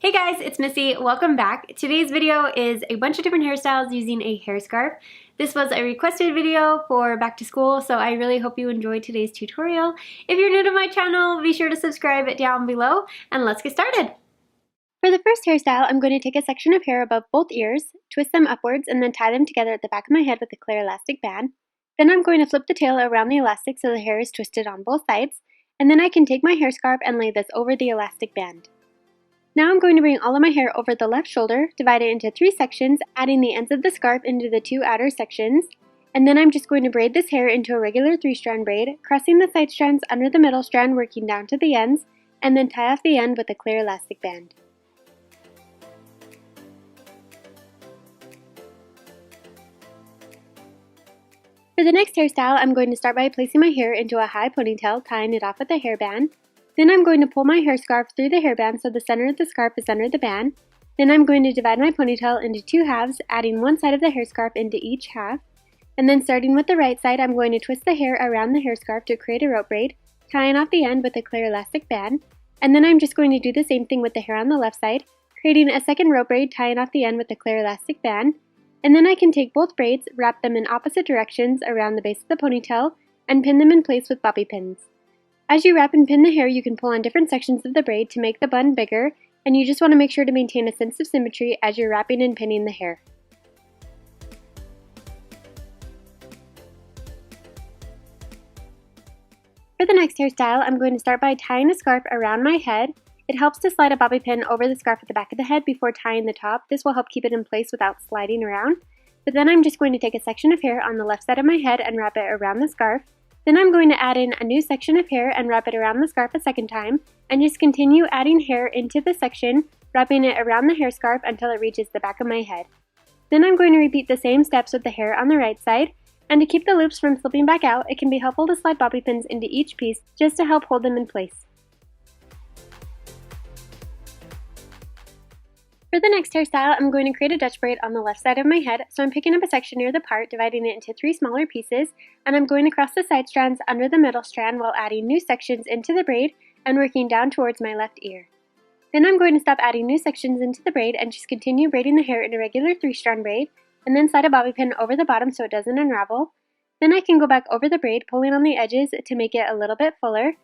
Hey guys, it's Missy. Welcome back. Today's video is a bunch of different hairstyles using a hair scarf. This was a requested video for back to school, so I really hope you enjoyed today's tutorial. If you're new to my channel, be sure to subscribe down below, and let's get started. For the first hairstyle, I'm going to take a section of hair above both ears, twist them upwards, and then tie them together at the back of my head with a clear elastic band. Then I'm going to flip the tail around the elastic so the hair is twisted on both sides, and then I can take my hair scarf and lay this over the elastic band. Now I'm going to bring all of my hair over the left shoulder, divide it into 3 sections, adding the ends of the scarf into the 2 outer sections, and then I'm just going to braid this hair into a regular 3-strand braid, crossing the side strands under the middle strand, working down to the ends, and then tie off the end with a clear elastic band. For the next hairstyle, I'm going to start by placing my hair into a high ponytail, tying it off with a hairband. Then I'm going to pull my hair scarf through the hairband so the center of the scarf is under the band. Then I'm going to divide my ponytail into 2 halves, adding one side of the hair scarf into each half. And then starting with the right side, I'm going to twist the hair around the hair scarf to create a rope braid, tying off the end with a clear elastic band. And then I'm just going to do the same thing with the hair on the left side, creating a second rope braid, tying off the end with a clear elastic band. And then I can take both braids, wrap them in opposite directions around the base of the ponytail, and pin them in place with bobby pins. As you wrap and pin the hair, you can pull on different sections of the braid to make the bun bigger, and you just want to make sure to maintain a sense of symmetry as you're wrapping and pinning the hair. For the next hairstyle, I'm going to start by tying a scarf around my head. It helps to slide a bobby pin over the scarf at the back of the head before tying the top. This will help keep it in place without sliding around. But then I'm just going to take a section of hair on the left side of my head and wrap it around the scarf. Then I'm going to add in a new section of hair and wrap it around the scarf a second time, and just continue adding hair into the section, wrapping it around the hair scarf until it reaches the back of my head. Then I'm going to repeat the same steps with the hair on the right side, and to keep the loops from slipping back out, it can be helpful to slide bobby pins into each piece just to help hold them in place. For the next hairstyle, I'm going to create a Dutch braid on the left side of my head, so I'm picking up a section near the part, dividing it into 3 smaller pieces, and I'm going to cross the side strands under the middle strand while adding new sections into the braid and working down towards my left ear. Then I'm going to stop adding new sections into the braid and just continue braiding the hair in a regular 3-strand braid, and then slide a bobby pin over the bottom so it doesn't unravel. Then I can go back over the braid, pulling on the edges to make it a little bit fuller,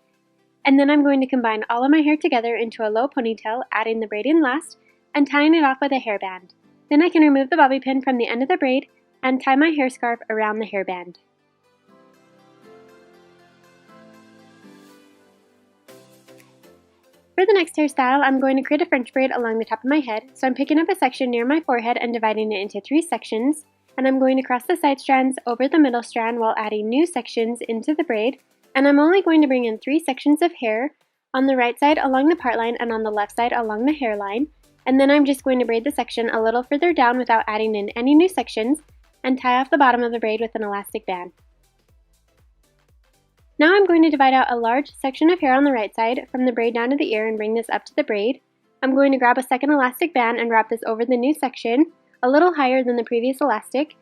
and then I'm going to combine all of my hair together into a low ponytail, adding the braid in last, and tying it off with a hairband. Then I can remove the bobby pin from the end of the braid and tie my hair scarf around the hairband. For the next hairstyle, I'm going to create a French braid along the top of my head, so I'm picking up a section near my forehead and dividing it into 3 sections, and I'm going to cross the side strands over the middle strand while adding new sections into the braid, and I'm only going to bring in 3 sections of hair, on the right side along the part line and on the left side along the hairline. And then I'm just going to braid the section a little further down without adding in any new sections and tie off the bottom of the braid with an elastic band. Now I'm going to divide out a large section of hair on the right side from the braid down to the ear and bring this up to the braid. I'm going to grab a second elastic band and wrap this over the new section, a little higher than the previous elastic.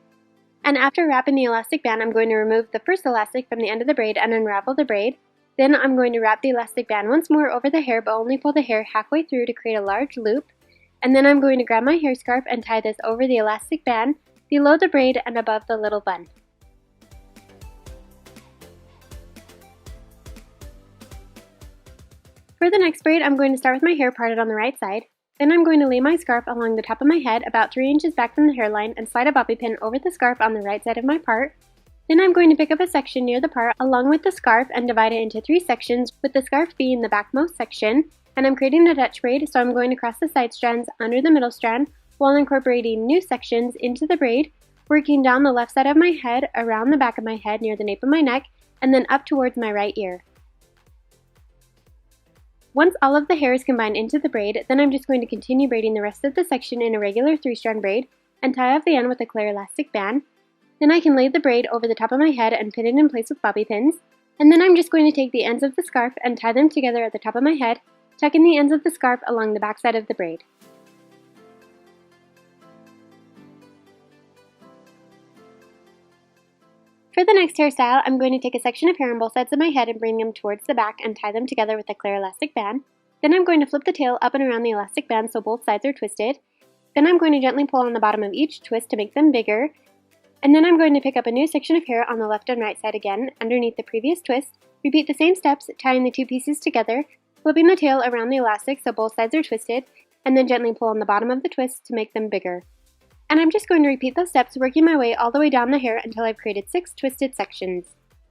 And after wrapping the elastic band, I'm going to remove the first elastic from the end of the braid and unravel the braid. Then I'm going to wrap the elastic band once more over the hair, but only pull the hair halfway through to create a large loop. And then I'm going to grab my hair scarf and tie this over the elastic band, below the braid and above the little bun. For the next braid, I'm going to start with my hair parted on the right side. Then I'm going to lay my scarf along the top of my head about 3 inches back from the hairline and slide a bobby pin over the scarf on the right side of my part. Then I'm going to pick up a section near the part along with the scarf and divide it into 3 sections, with the scarf being the backmost section. And I'm creating a Dutch braid, so I'm going to cross the side strands under the middle strand while incorporating new sections into the braid, working down the left side of my head, around the back of my head near the nape of my neck, and then up towards my right ear. Once all of the hair is combined into the braid, then I'm just going to continue braiding the rest of the section in a regular 3-strand braid and tie off the end with a clear elastic band. Then I can lay the braid over the top of my head and pin it in place with bobby pins. And then I'm just going to take the ends of the scarf and tie them together at the top of my head, tucking the ends of the scarf along the back side of the braid. For the next hairstyle, I'm going to take a section of hair on both sides of my head and bring them towards the back and tie them together with a clear elastic band. Then I'm going to flip the tail up and around the elastic band so both sides are twisted. Then I'm going to gently pull on the bottom of each twist to make them bigger. And then I'm going to pick up a new section of hair on the left and right side again, underneath the previous twist. Repeat the same steps, tying the two pieces together, flipping the tail around the elastic so both sides are twisted, and then gently pull on the bottom of the twist to make them bigger. And I'm just going to repeat those steps, working my way all the way down the hair until I've created 6 twisted sections.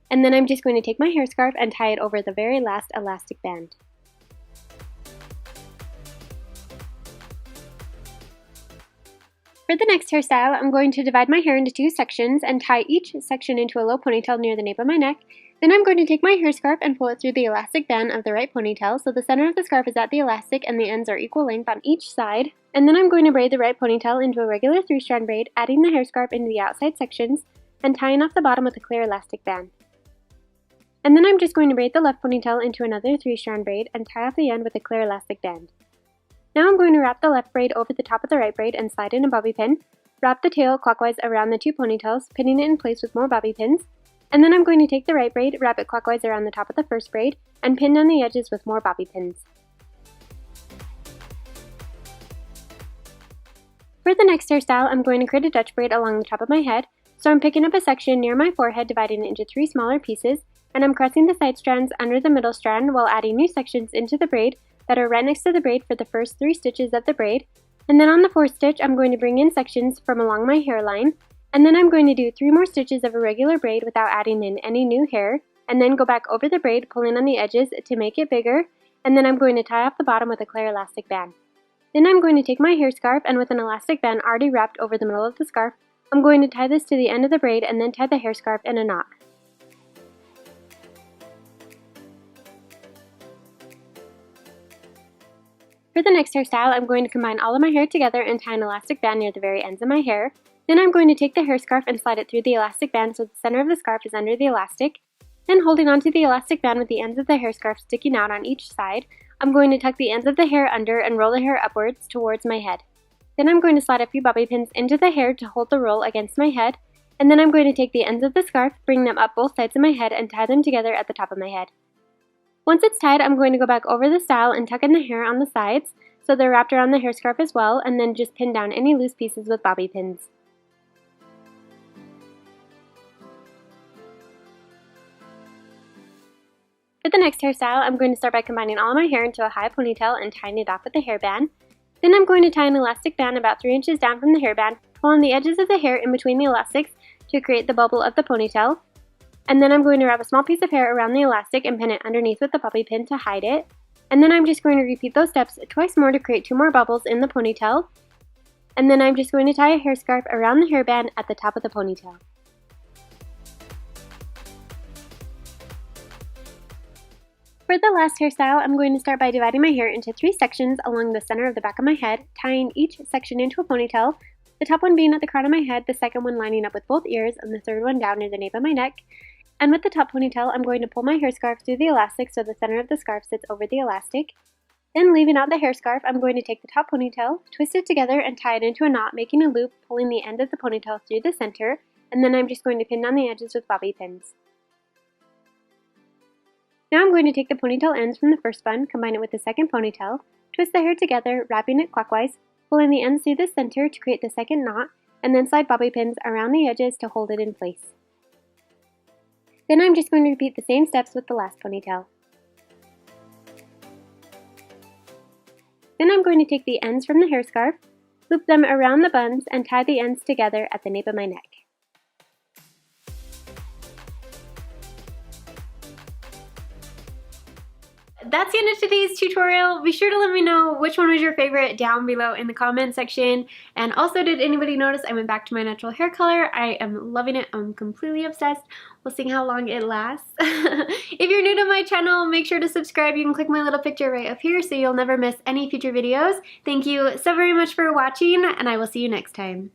And then I'm just going to take my hair scarf and tie it over the very last elastic band. For the next hairstyle, I'm going to divide my hair into 2 sections and tie each section into a low ponytail near the nape of my neck. Then I'm going to take my hair scarf and pull it through the elastic band of the right ponytail so the center of the scarf is at the elastic and the ends are equal length on each side. And then I'm going to braid the right ponytail into a regular 3-strand braid, adding the hair scarf into the outside sections and tying off the bottom with a clear elastic band. And then I'm just going to braid the left ponytail into another 3-strand braid and tie off the end with a clear elastic band. Now I'm going to wrap the left braid over the top of the right braid and slide in a bobby pin. Wrap the tail clockwise around the 2 ponytails, pinning it in place with more bobby pins. And then I'm going to take the right braid, wrap it clockwise around the top of the first braid, and pin down the edges with more bobby pins. For the next hairstyle, I'm going to create a Dutch braid along the top of my head. So I'm picking up a section near my forehead, dividing it into 3 smaller pieces, and I'm crossing the side strands under the middle strand while adding new sections into the braid that are right next to the braid for the first 3 stitches of the braid. And then on the 4th stitch, I'm going to bring in sections from along my hairline, and then I'm going to do 3 more stitches of a regular braid without adding in any new hair, and then go back over the braid, pulling on the edges to make it bigger, and then I'm going to tie off the bottom with a clear elastic band. Then I'm going to take my hair scarf, and with an elastic band already wrapped over the middle of the scarf, I'm going to tie this to the end of the braid and then tie the hair scarf in a knot. For the next hairstyle, I'm going to combine all of my hair together and tie an elastic band near the very ends of my hair. Then I'm going to take the hair scarf and slide it through the elastic band so the center of the scarf is under the elastic. Then holding onto the elastic band with the ends of the hair scarf sticking out on each side, I'm going to tuck the ends of the hair under and roll the hair upwards towards my head. Then I'm going to slide a few bobby pins into the hair to hold the roll against my head, and then I'm going to take the ends of the scarf, bring them up both sides of my head, and tie them together at the top of my head. Once it's tied, I'm going to go back over the style and tuck in the hair on the sides so they're wrapped around the hair scarf as well, and then just pin down any loose pieces with bobby pins. For the next hairstyle, I'm going to start by combining all of my hair into a high ponytail and tying it off with a hairband. Then I'm going to tie an elastic band about 3 inches down from the hairband, pull on the edges of the hair in between the elastics to create the bubble of the ponytail. And then I'm going to wrap a small piece of hair around the elastic and pin it underneath with the bobby pin to hide it. And then I'm just going to repeat those steps twice more to create 2 more bubbles in the ponytail. And then I'm just going to tie a hair scarf around the hairband at the top of the ponytail. For the last hairstyle, I'm going to start by dividing my hair into 3 sections along the center of the back of my head, tying each section into a ponytail, the top one being at the crown of my head, the second one lining up with both ears, and the third one down near the nape of my neck. And with the top ponytail, I'm going to pull my hair scarf through the elastic so the center of the scarf sits over the elastic. Then leaving out the hair scarf, I'm going to take the top ponytail, twist it together, and tie it into a knot, making a loop, pulling the end of the ponytail through the center, and then I'm just going to pin down the edges with bobby pins. Now I'm going to take the ponytail ends from the first bun, combine it with the second ponytail, twist the hair together, wrapping it clockwise, pulling the ends through the center to create the second knot, and then slide bobby pins around the edges to hold it in place. Then I'm just going to repeat the same steps with the last ponytail. Then I'm going to take the ends from the hair scarf, loop them around the buns, and tie the ends together at the nape of my neck. That's the end of today's tutorial. Be sure to let me know which one was your favorite down below in the comment section. And also, did anybody notice I went back to my natural hair color? I am loving it. I'm completely obsessed. We'll see how long it lasts. If you're new to my channel, make sure to subscribe. You can click my little picture right up here so you'll never miss any future videos. Thank you so very much for watching, and I will see you next time.